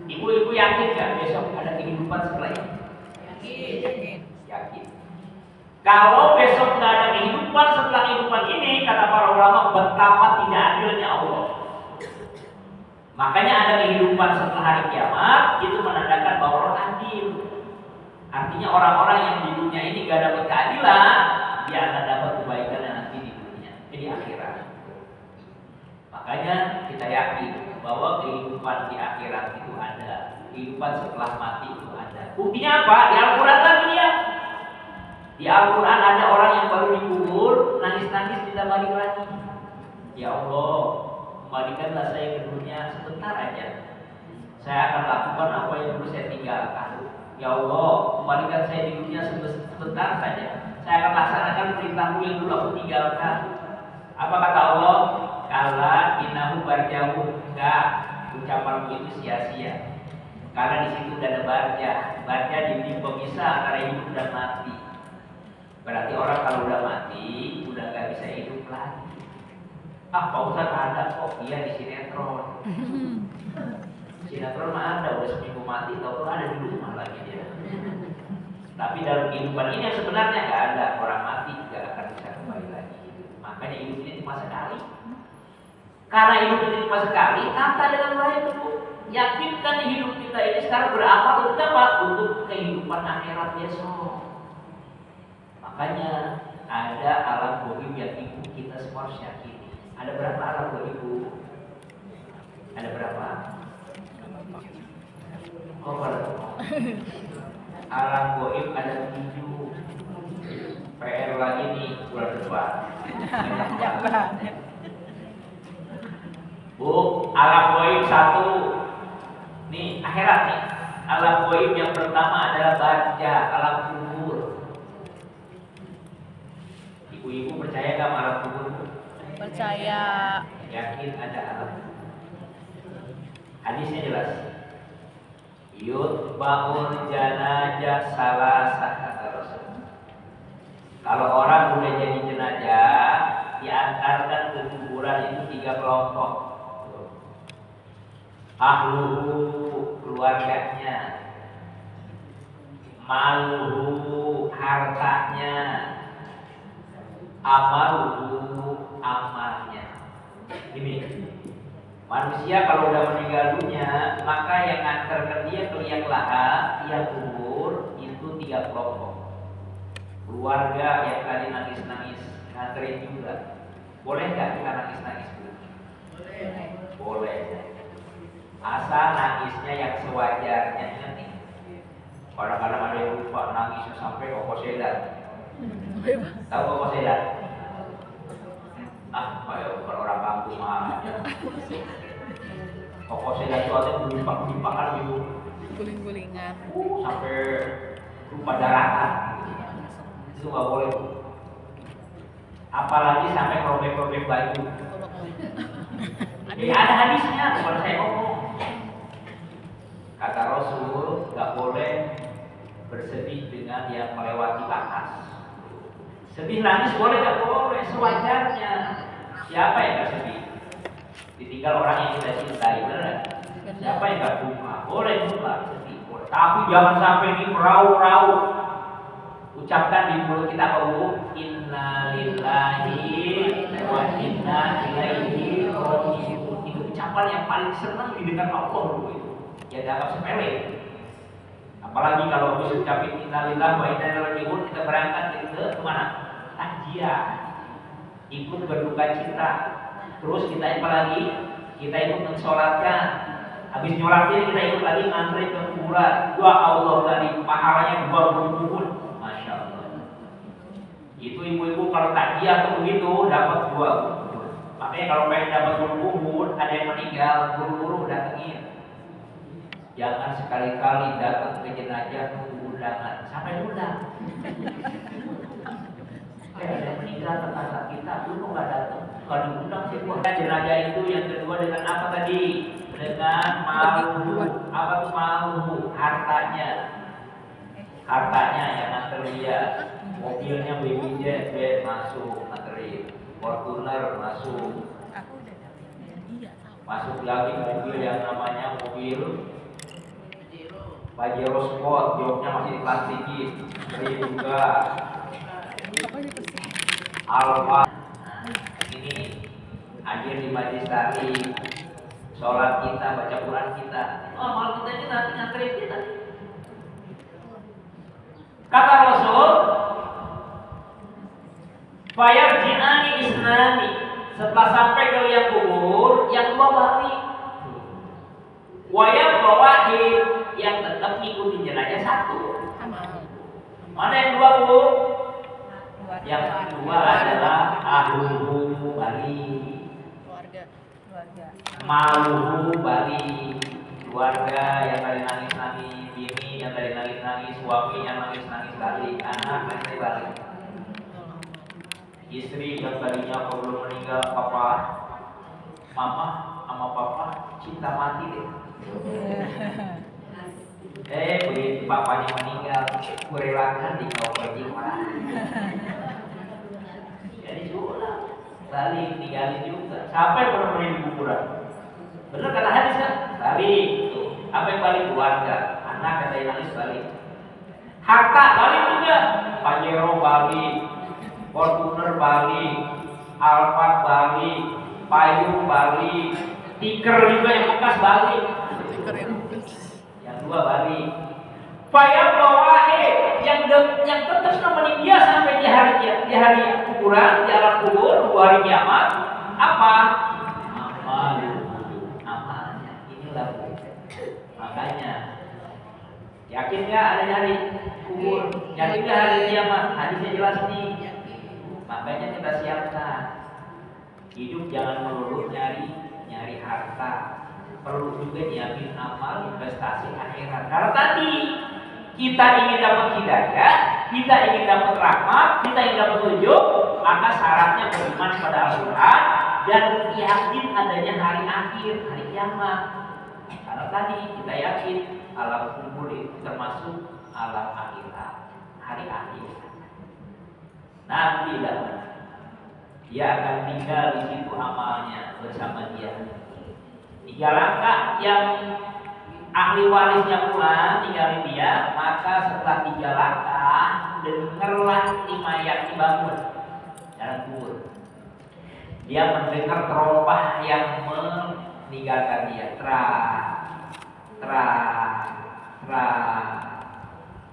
Ibu-ibu yakin gak besok ada kehidupan setelah ini? Yakin. Yakin. Kalau besok nggak ada kehidupan setelah kehidupan ini, kata para ulama, betapa tidak adilnya Allah. Makanya ada kehidupan setelah hari kiamat, itu menandakan bahwa Allah adil. Artinya orang-orang yang di dunia ini gak dapat keadilan, dia akan dapat kebaikan yang nanti di dunia, di akhirat. Makanya kita yakin bahwa kehidupan di akhirat itu ada, kehidupan setelah mati itu ada. Buktinya apa? Di Al-Quran tadi dia. Di Al-Quran ada orang yang baru dikubur, nangis-nangis minta balik lagi. Ya Allah, kembalikanlah saya ke dunia sebentar aja. Saya akan lakukan apa yang dulu saya tinggalkan. Ya Allah, kembalikan saya di dunia sebentar saja. Saya akan laksanakan perintahmu yang dulu aku tinggalkan. Apa kata Allah? Kala innahu barjahun. Enggak, ucapanmu itu sia-sia. Karena di situ udah ada barjah. Barjah dinding pemisah antara hidup dan mati. Berarti orang kalau udah mati, udah gak bisa hidup lagi. Ah, Pak Ustadz ada kok, iya di sinetron. Sinetron mah ada, udah seminggu mati, tau ada di rumah lagi dia. Tapi dalam kehidupan ini yang sebenarnya gak ada, orang mati gak akan bisa kembali lagi. Makanya hidup ini cuma sekali. Karena hidup ini cuma sekali, kata dengan baik itu. Yakinkan hidup kita ini sekarang beramal untuk apa? Untuk kehidupan akhirat besok. Makanya ada alam goib yang ibu kita semua harus yakini. Ada berapa alam goib ibu? Ada berapa? Oh, alam goib ada 7. PR lagi nih bulan depan. Bu, alam goib 1. Nih akhirat nih. Alam goib yang pertama adalah baca alam kubur. Ibu-ibu percaya gak alam kubur? Percaya. Yakin ada alam. Hadisnya jelas. Yutba'ul janajah salasah, kata Rasul. Kalau orang udah jadi jenazah, diantarkan ke kuburan itu 3 kelompok. Ahluhu, keluarganya. Maluhu, hartanya. Amaluhu, amalnya. Ini manusia kalau udah meninggal dunia, maka yang nganterkan dia ke liang lahat, dia kubur, itu 3 kelompok. Keluarga yang tadi nangis-nangis, nganterin juga. Boleh nggak kita nangis-nangis dulu? Boleh. Asal nangisnya yang sewajarnya. Ingat nih, kadang-kadang ada yang lupa nangis sampai koko sedan. Tahu koko sedan? Ah, bukan orang kampung mah. Koko sedan soalnya berlimpah-limpahan gitu. Guling-gulingan. Sampai lupa daratan. Itu nggak boleh. Apalagi sampai robek-robek baju. Ada hadisnya, bukan saya ngomong. Kata Rasul, nggak boleh bersedih dengan yang melewati batas. Sedih nangis boleh nggak? Boleh, sewajarnya. Siapa yang nggak sedih? Ditinggal orang yang kita cintai, benar? Siapa yang nggak bunga? Boleh bunga, sedih. Boleh. Tapi jangan sampai ini merau-rau. Ucapkan di mulut kita bahwa Inna lillahi wa inna ilaihi raji'un. Itu ucapan yang paling senang didengar Allah dulu itu. Ya dianggap sepele. Apalagi kalau bisa ucapin Inna lillahi wa inna ilaihi raji'un, kita berangkat ke mana? Takziah. Ikut berduka cita. Terus kita apa lagi? Kita ikut mensolatkan. Habis nyolatin kita ikut lagi ngantri ke kuburan. Ya Allah tadi pahalanya 20 bulan. Masya Allah. Itu ibu-ibu kalau takjiah atau begitu dapat 2 bulan. Makanya kalau pengen dapat 20 bulan, ada yang meninggal, buru-buru datengin. Jangan sekali-kali datang ke jenazah nunggu undangan sampai undang. Ada yang meninggal tetangga kita dulu nggak datang, kalau diundang sih buat jenazah itu. Yang kedua dengan apa tadi? Dengan malu. Apa tuh malu? Hartanya yang nganter dia. Mobilnya baby jet masuk nganterin, Fortuner masuk lagi mobil yang namanya mobil Pajero Sport, joknya masih diplastikin, beli juga Alfa. Ini hadir di majlis tadi, sholat kita, baca Quran kita, amal kita ini nanti nganterin kita. Kata Rasul, fayarji'ani isnani, setelah sampai ke liang kubur, yang 2 balik. Wayab wahid, yang tetap ngikutin jenazah 1. Mana yang 2 bu? Yang kedua adalah ahluhu bali, maluhu bali, keluarga yang tadi nangis-nangis, bini yang tadi nangis-nangis, suami yang nangis-nangis balik, anak yang balik, istri yang tadinya belum meninggal, papa, mama sama papa cinta mati deh. Begitu papanya meninggal, kurelakan di kau pergi orang. Jadi sudah balik tinggalin juga sampai benar-benar di kuburan. Benar kata hadis kan? Balik tuh. Apa yang balik? Keluarga, anak kata yang nangis balik. Harta balik juga. Pajero balik, Fortuner balik, Alphard balik, payung balik, stiker juga yang bekas balik. Yang 2 balik. Fayab wahid, yang tetap nemenin dia sampai di hari kuburan, di alam kubur, 2 hari kiamat. Apa? Amalnya. Inilah makanya yakin nggak ada hari kubur? Yakin nggak hari kiamat? Hadisnya jelas nih. Makanya kita siapkan. Hidup jangan melulu nyari harta. Perlu juga nyiapin amal investasi akhirat. Karena tadi kita ingin dapat hidayah, kita ingin dapat rahmat, kita ingin dapat petunjuk, maka syaratnya beriman pada Al-Quran dan yakin adanya hari akhir, hari kiamat. Karena tadi kita yakin alam kubur itu termasuk alam akhirat, hari akhir. Nanti dia akan tinggal di situ amalnya bersama dia. 3 langkah yang ahli warisnya pulang tinggalin dia, maka setelah 3 langkah dengarlah ini mayat dibangun dalam kubur. Dia mendengar terompah yang meninggalkan dia,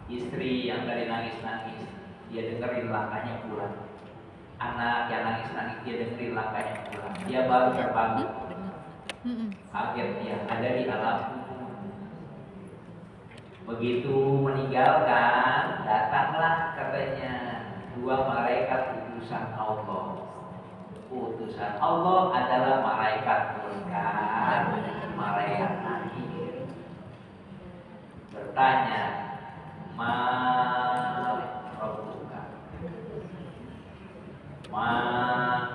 istri yang tadi nangis-nangis, dia dengerin langkahnya pulang. Anak yang nangis-nangis, dia dengerin langkahnya pulang. Dia baru terbangun. Akhirnya ada di alam kubur. Begitu meninggalkan, datanglah katanya 2 malaikat utusan Allah. Utusan Allah adalah malaikat munkar, malaikat nakir. Bertanya, ma rabbuka, ma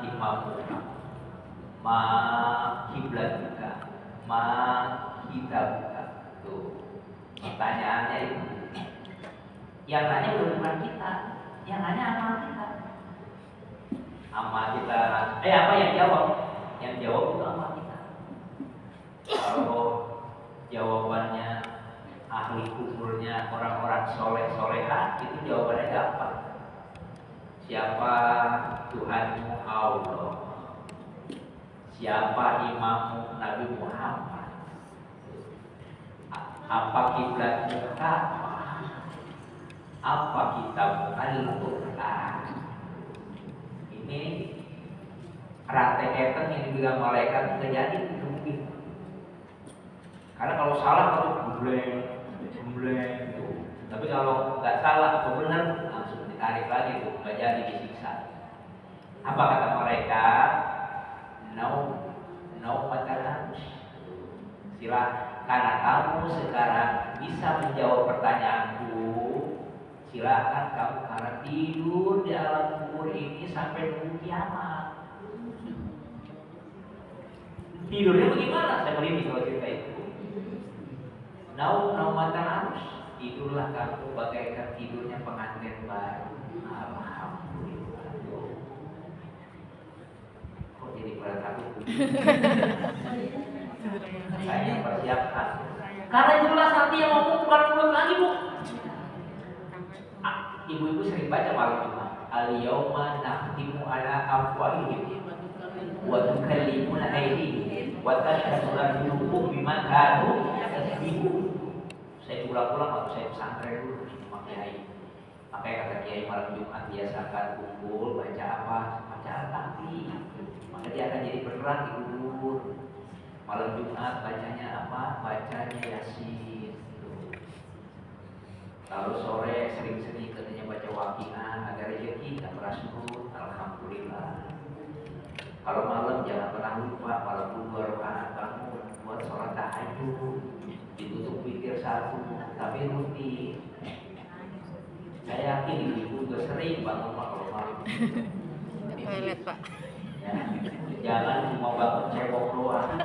imamuka, ma kiblatuka, ma kitabuka. Tuh pertanyaannya itu. Yang nanya bukan kita, yang nanya amal kita. Amal kita, apa yang jawab? Yang jawab itu amal kita. Kalau jawabannya ahli kuburnya orang-orang soleh-soleha, itu jawabannya gampang. Siapa Tuhanmu? Allah. Siapa imammu? Nabi Muhammad. Apa kiblatmu? Ka'bah. Apa kitabmu? Al-Quran. Ini rantai keten yang dibilang malaikat terjadi mungkin. Karena kalau salah kamu gembleng gitu. Tapi kalau nggak salah atau benar langsung ditarik lagi tuh, nggak jadi disiksa. Apa kata mereka? No matter harus. Karena kamu sekarang bisa menjawab pertanyaanku, silakan kamu karena tidur di alam kubur ini sampai nunggu kiamat. Tidurnya bagaimana? Saya merinding kalau cerita itu. No matter harus. Tidurlah kamu bagaikan tidurnya pengantin baru. Alhamdulillah. Kok jadi berat aku? Saya persiapkan. Karena jelas nanti yang ngomong bukan mulut lagi, Bu. Ibu-ibu sering baca malam Jumat. Al-yawma nakhtimu ala afwahihim wa tukallimuna aydihim wa tashhadu arjuluhum bima kanu yaksibun. Saya ulang-ulang waktu saya pesantren dulu sama kiai. Makanya kata kiai malam Jumat biasakan kumpul baca apa? Baca Al-Tahfi. Maka dia akan jadi bergerak di kubur. Malam Jumat bacanya apa? Bacanya Yasin. Lalu sore sering-sering katanya baca Waqiah agar rezeki tak merasuk. Alhamdulillah. Kalau malam jangan pernah lupa walaupun 2 rakaat kamu buat sholat tahajud. Ditutup witir 1, tapi rutin. Saya yakin ibu juga sering bangun kalau malam. Toilet, Pak. Ya, jangan cuma bangun cebok doang.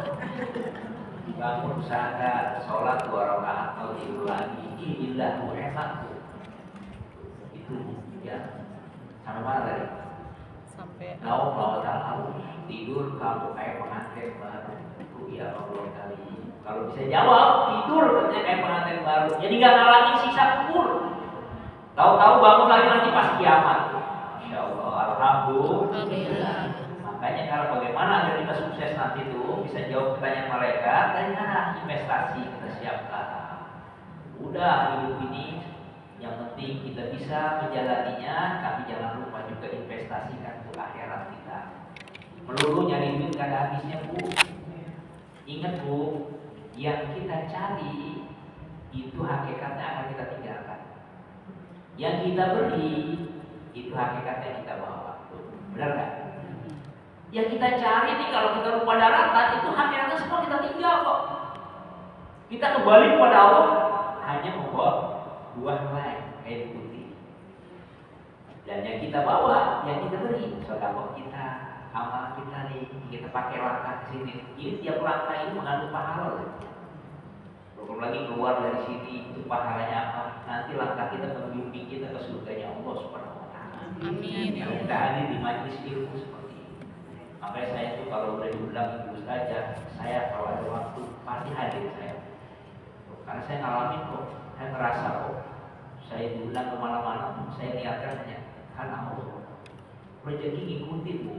Bangun sadar, sholat 2 rakaat atau tidur lagi. Inilah enak tuh. Itu ya. Sampai mana tadi? Sampai Kalau tahu tidur kamu kayak pengantin baru. Itu ya Allah kali. Kalau bisa jawab tidur katanya kayak pengantin baru. Jadi nggak ngalamin sisa kubur. Tahu-tahu bangun lagi nanti pas kiamat. Masya Allah, alhamdulillah. Makanya kalau bagaimana agar kita sukses nanti itu bisa jawab pertanyaan mereka, dari mana investasi kita siapkan. Udah hidup ini yang penting kita bisa menjalaninya, tapi jangan lupa juga investasikan untuk akhirat kita. Melulu nyari duit gak ada habisnya, Bu. Ingat, Bu, yang kita cari itu hakikatnya akan kita tinggalkan. Yang kita beri itu hakikatnya kita bawa. Benar nggak? Yang kita cari nih kalau kita lupa daratan itu hakikatnya semua kita tinggal kok. Kita kembali kepada Allah hanya membawa buah lain kayak putih. Dan yang kita bawa, yang kita beri, sedekah kita, amal kita nih, kita pakai langkah ke sini. Ini tiap langkah ini mengandung pahala. Belum lagi keluar dari sini itu pahalanya apa? Nanti langkah kita membimbing kita ke surganya Allah Subhanahu wa taala. Amin ya Kita hadir di majelis ilmu seperti ini. Makanya saya tuh kalau udah diundang ibu saja, saya kalau ada waktu pasti hadir saya. Karena saya ngalamin kok, saya ngerasa kok. Saya diundang kemana-mana, saya niatkan hanya karena Allah. Rezeki ngikutin, Bu.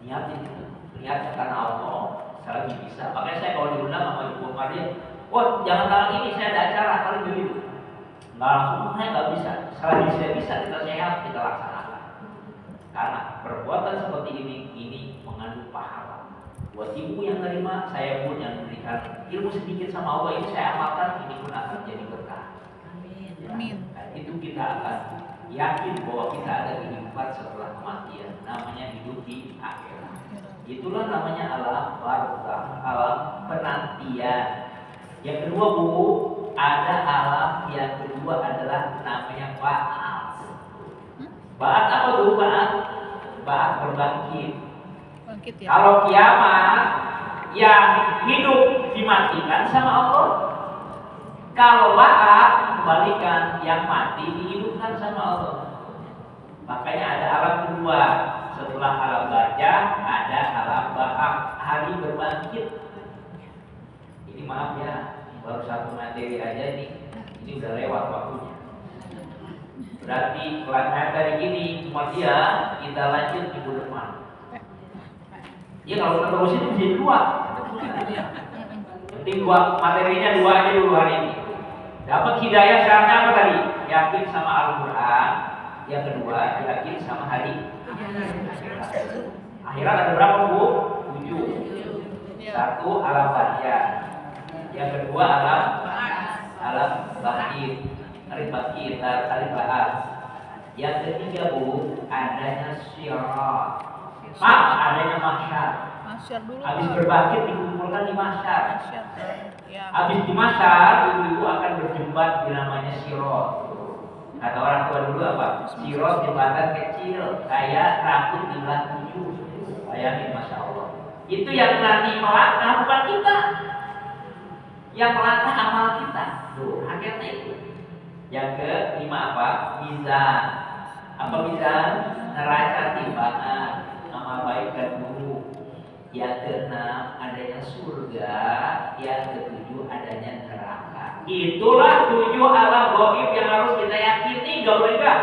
Niatin itu, niatkan karena Allah. Selagi bisa. Makanya saya kalau diundang sama Ibu Maria, oh jangan kali ini saya ada acara kali begitu. Nggak langsung, saya nggak bisa. Selagi saya bisa, kita sehat, kita laksanakan. Karena perbuatan seperti ini mengandung pahala. Buat ibu yang terima, saya pun yang memberikan ilmu sedikit sama Allah ini saya amalkan, ini pun akan jadi berkah. Amin. Nah, itu kita akan yakin bahwa kita ada kehidupan setelah kematian. Namanya hidup di akhirat. Itulah namanya alam barzakh, alam penantian. Yang kedua, Bu, ada alam yang kedua adalah namanya ba'ats. Ba'ats apa tuh ba'ats? Ba'ats berbangkit. Bangkit ya. Kalau kiamat yang hidup dimatikan sama Allah. Kalau ba'ats kembalikan yang mati dihidupkan sama Allah. Makanya ada alam kedua. Setelah alam barzakh ada alam ba'ats, hari berbangkit. Ini maaf ya, baru satu materi aja nih. Ini udah lewat waktunya. Berarti kelanjutan dari gini cuma dia kita lanjut minggu depan. Ya kalau kita terusin itu jadi 2. Penting 2 materinya 2 aja dulu hari ini. Dapat hidayah syaratnya apa tadi? Yakin sama Al-Quran. Yang kedua yakin sama hari akhirat ada berapa, Bu? 7. 1 alam barzakh. Yang kedua alam batin, alif batin, alif ba'as. Yang ketiga Bu, adanya sirat. Adanya mahsyar. Masyar dulu. Habis Pak. berbangkit dikumpulkan di mahsyar. Masyar. Ya. Habis di mahsyar, ibu-ibu akan berjumpa di namanya sirat. Kata orang tua dulu apa? Sirat jembatan kecil, kayak rambut di belah 7. Bayangin, masya Allah. Itu yang nanti melangkah bukan kita, yang melangkah amal kita. Tuh, akhirnya itu. Yang kelima apa? Mizan. Apa mizan? Neraca timbangan amal baik dan buruk. Yang keenam adanya surga. Yang ketujuh adanya neraka. Itulah 7 alam gaib yang harus kita yakini, gak boleh enggak.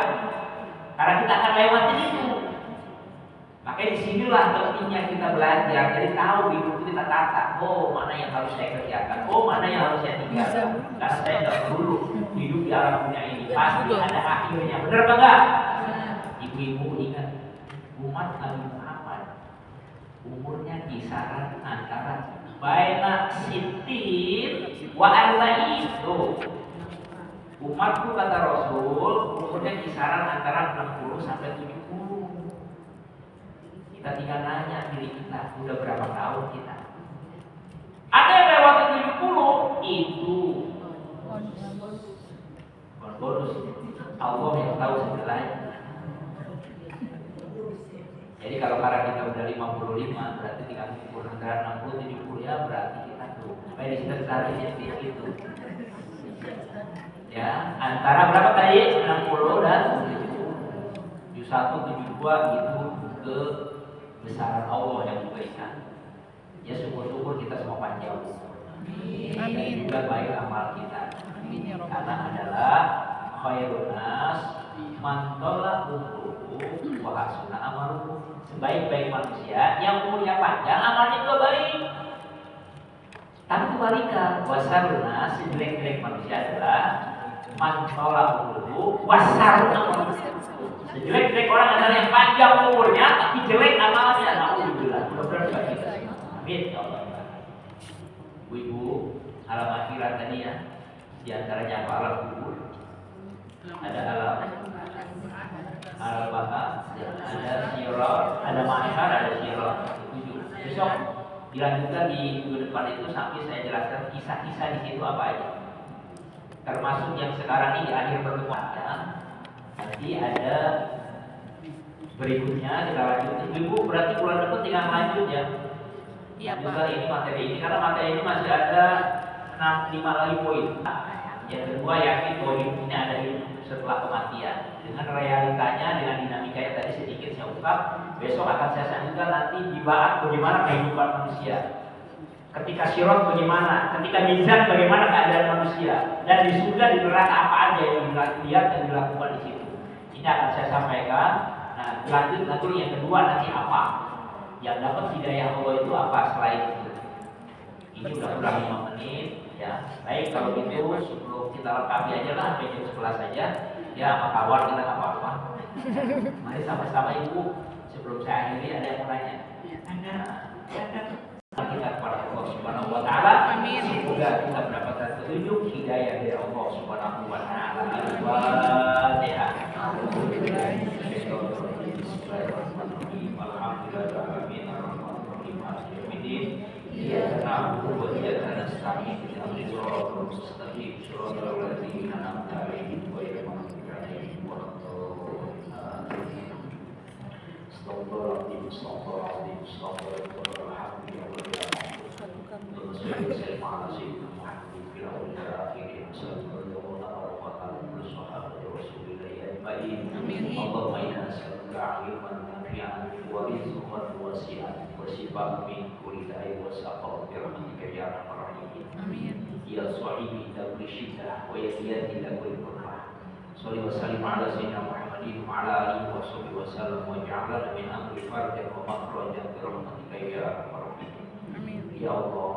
Karena kita akan lewati itu. Makanya disinilah pentingnya kita belajar. Jadi tahu hidup kita tata. Oh, mana yang harus saya kerjakan? Oh, mana yang harus saya tinggalkan? Karena saya nggak perlu hidup di alam dunia ini. Pasti ada akhirnya. Benar apa enggak? Ibu-ibu ingat, umat Nabi Muhammad umurnya kisaran antara baina sitin wa arba'in. Umatku kata Rasul umurnya kisaran antara 60 sampai 70. Kita tinggal nanya diri kita, udah berapa tahun kita? Ada yang lewat 70, itu bonus. Allah yang tahu segalanya. Jadi kalau karena kita udah 55, berarti tinggal 70 antara 60 70 ya, berarti kita tuh. Supaya di situ cari itu. Ya, antara berapa tadi? 60 dan 70. 71 72 itu ke besaran Allah yang diberikan. Ya syukur-syukur kita semua panjang. Dan juga baik amal kita. Karena adalah khairun nas man tala umruhu wa hasuna amaluhu. Sebaik-baik manusia yang umurnya panjang, amalnya juga baik. Tapi kebalikan, wasarun nas, sejelek-jelek manusia adalah man tala umruhu wa hasuna amaluhu. Sejelek-jelek orang adalah yang panjang umurnya tapi jelek amalnya. Alhamdulillah. Mudah-mudahan kita. Amin ya Allah. Ibu, alam akhirat tadi ya. Di antaranya apa? Alam kubur. Ada alam baka, ada sirat, ada mahsyar, ada sirat. 7. Besok dilanjutkan di minggu depan itu sampai saya jelaskan kisah-kisah di situ apa aja. Termasuk yang sekarang ini di akhir pertemuannya. Nanti ada berikutnya kita lanjutin. Ibu berarti bulan depan tinggal lanjut ya. Iya juga Pak. ini materi ini karena materi ini masih ada 5 lagi poin. Yang kedua yakin bahwa hidup ini ada hidup setelah kematian. Dengan realitanya, dengan dinamikanya tadi sedikit saya ungkap. Besok akan saya sambungkan nanti dibahas bagaimana kehidupan manusia. Ketika sirat bagaimana, ketika mizan bagaimana keadaan manusia, dan di surga di neraka apa aja yang dilihat dan dilakukan di situ. Ini akan saya sampaikan. Nah, lanjut nanti yang kedua nanti apa? Yang dapat hidayah Allah itu apa selain itu? Ini udah kurang 5 menit ya. Baik kalau gitu sebelum kita lengkapi aja lah sampai jam 11 saja. Ya sama kawan kita nggak apa-apa. Mari sama-sama ibu sebelum saya akhiri ada yang mau nanya? Ada. Kita kepada Allah Subhanahu wa taala. Amin. Semoga kita mendapatkan petunjuk hidayah dari Allah Subhanahu wa taala. Al-Fatihah. Allahumma inna nas'aluka ilman nafi'an wa rizqan wasi'an wa shifaan min kulli da'in wa saqam bi rahmatika ya arhamar rahimin. Amin. Ya sahibi dabri syiddah wa yadiyati dabri qurrah. Shalli wa sallim ala sayyidina Muhammadin wa ala alihi wa sahbihi wa sallam wa ja'alna min amri farjan wa makhrajan bi rahmatika ya arhamar rahimin. Amin. Ya Allah,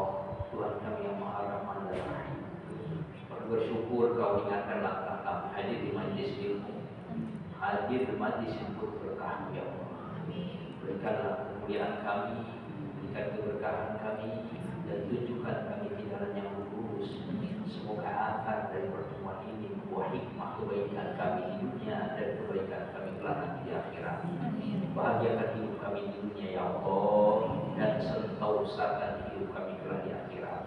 Tuhan kami yang Maha Rahman dan Rahim. Bersyukur kau ingatkan langkah kami hadir di majlis ilmu. Hadir di majlis yang penuh berkah ya Allah. Berikanlah kemuliaan kami, berikan keberkahan kami, dan tunjukkan kami tidak jalan yang lurus. Semoga akar dari pertemuan ini membawa hikmah kebaikan kami di dunia dan kebaikan kami kelak di akhirat. Bahagiakan hidup kami di dunia ya Allah, dan sentausakan hidup kami kelak di akhirat.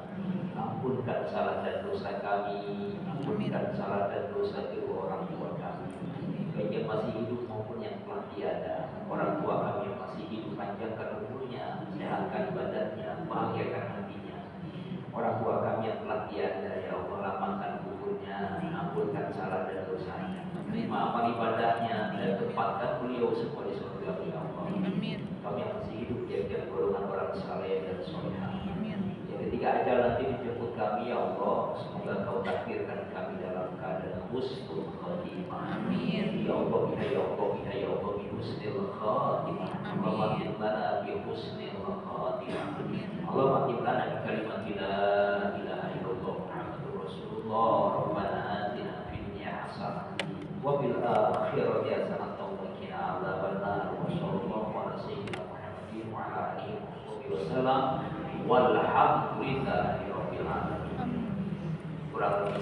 Ampunkan salah dan dosa kami, ampunkan salah dan dosa kedua orang tua kami, baik yang masih hidup maupun yang telah tiada. Orang tua kami yang masih hidup, panjangkan umurnya, sehatkan badannya, bahagiakan hatinya. Orang tua kami yang telah tiada, ya Allah, lapangkan kuburnya, ampunkan salah dan dosanya, maafkan ibadahnya, dan tempatkan beliau semua di surga ya Allah. Kami yang masih hidup, jadikan golongan orang saleh dan solehah. Ketika ajal nanti menjemput kami ya Allah, semoga Kau takdirkan kami dalam keadaan husnul khatimah. Ya Allah, ya Allah, ya Allah, bi husnul khatimah. Allah makin lana bi husnul khatimah. Allah makin lana bi kalimat la ilaha illallah Muhammadur Rasulullah. Rabbana atina fid dunya hasanah wa fil akhirati hasanah wa qina adzabannar. Wa sallallahu ala sayyidina Muhammadin wa ala alihi wasallam. Walhamdulillahi rabbil alamin. Kurang lebih